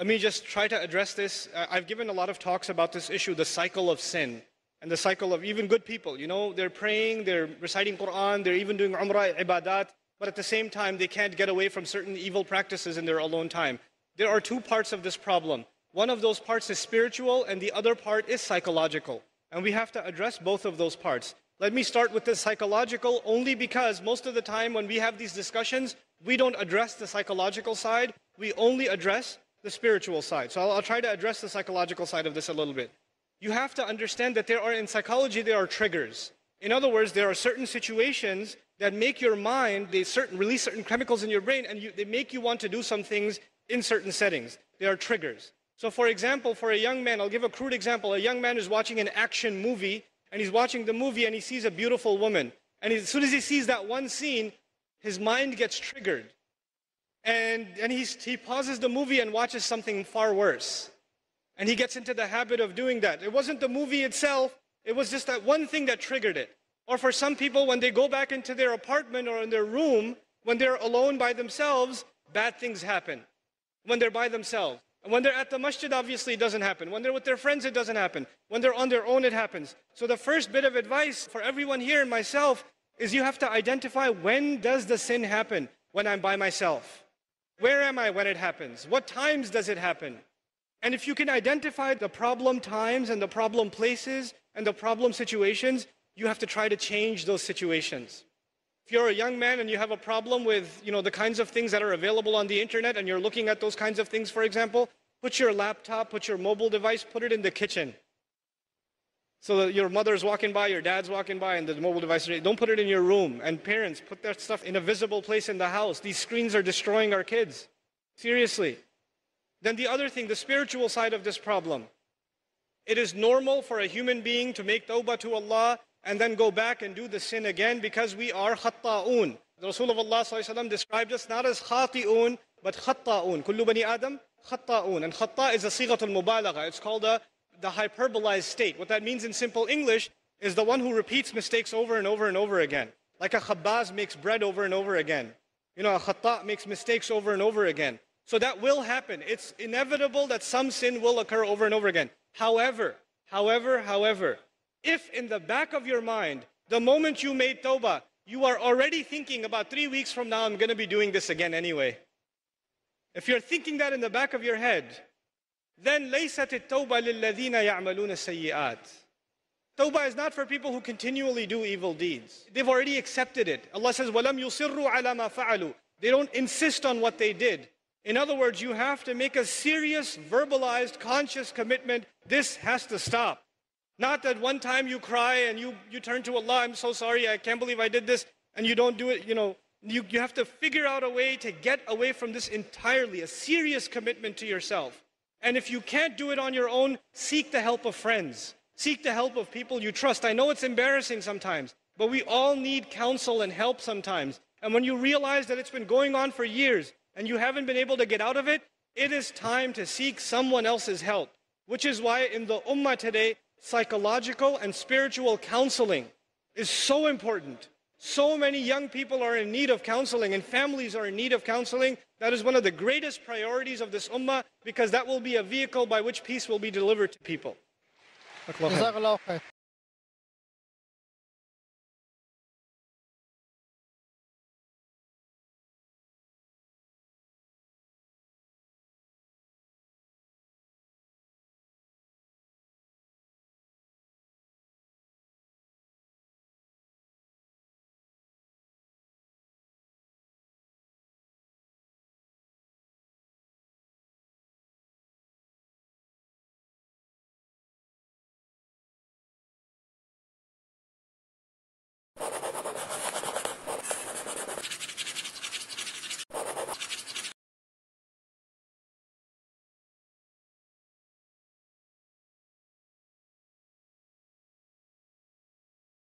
Let me just try to address this. I've given a lot of talks about this issue, the cycle of sin, and the cycle of even good people. You know, they're praying, they're reciting Qur'an, they're even doing Umrah, ibadat, but at the same time, they can't get away from certain evil practices in their alone time. There are two parts of this problem. One of those parts is spiritual, and the other part is psychological. And we have to address both of those parts. Let me start with the psychological only because most of the time when we have these discussions, we don't address the psychological side, we only address the spiritual side. So I'll try to address the psychological side of this a little bit. You have to understand that in psychology, there are triggers. In other words, there are certain situations that make your mind, they release certain chemicals in your brain, and they make you want to do some things in certain settings. They are triggers. So for example, for a young man, I'll give a crude example. A young man is watching an action movie, and he's watching the movie and he sees a beautiful woman. And as soon as he sees that one scene, his mind gets triggered. And he pauses the movie and watches something far worse. And he gets into the habit of doing that. It wasn't the movie itself, it was just that one thing that triggered it. Or for some people, when they go back into their apartment or in their room, when they're alone by themselves, bad things happen. When they're by themselves. And when they're at the masjid, obviously it doesn't happen. When they're with their friends, it doesn't happen. When they're on their own, it happens. So the first bit of advice for everyone here and myself is you have to identify, when does the sin happen? When I'm by myself. Where am I when it happens? What times does it happen? And if you can identify the problem times and the problem places and the problem situations, you have to try to change those situations. If you're a young man and you have a problem with, the kinds of things that are available on the internet, and you're looking at those kinds of things, for example, put your laptop, put your mobile device, put it in the kitchen. So that your mother's walking by, your dad's walking by, and the mobile device, don't put it in your room. And parents, put that stuff in a visible place in the house. These screens are destroying our kids. Seriously. Then the other thing, the spiritual side of this problem. It is normal for a human being to make tawbah to Allah and then go back and do the sin again because we are khatta'un. The Rasul of Allah ﷺ described us not as khati'un, but khatta'un. Kullu bani Adam, khatta'un. And khatta' is a sighatul mubalagha. It's called the hyperbolized state. What that means in simple English is the one who repeats mistakes over and over and over again. Like a khabbaz makes bread over and over again. A khatta' makes mistakes over and over again. So that will happen. It's inevitable that some sin will occur over and over again. However, if in the back of your mind, the moment you made tawbah, you are already thinking about 3 weeks from now, I'm going to be doing this again anyway. If you're thinking that in the back of your head, then لَيْسَتِ التَّوْبَةِ لِلَّذِينَ يَعْمَلُونَ السَّيِّئَاتِ. Tawbah is not for people who continually do evil deeds. They've already accepted it. Allah says, وَلَمْ يُصِرُّوا عَلَى مَا فَعَلُوا. They don't insist on what they did. In other words, you have to make a serious, verbalized, conscious commitment. This has to stop. Not that one time you cry and you turn to Allah, I'm so sorry, I can't believe I did this, and you don't do it. You have to figure out a way to get away from this entirely, a serious commitment to yourself. And if you can't do it on your own, seek the help of friends. Seek the help of people you trust. I know it's embarrassing sometimes, but we all need counsel and help sometimes. And when you realize that it's been going on for years and you haven't been able to get out of it, it is time to seek someone else's help. Which is why in the ummah today, psychological and spiritual counseling is so important. So many young people are in need of counseling and families are in need of counseling. That is one of the greatest priorities of this ummah because that will be a vehicle by which peace will be delivered to people.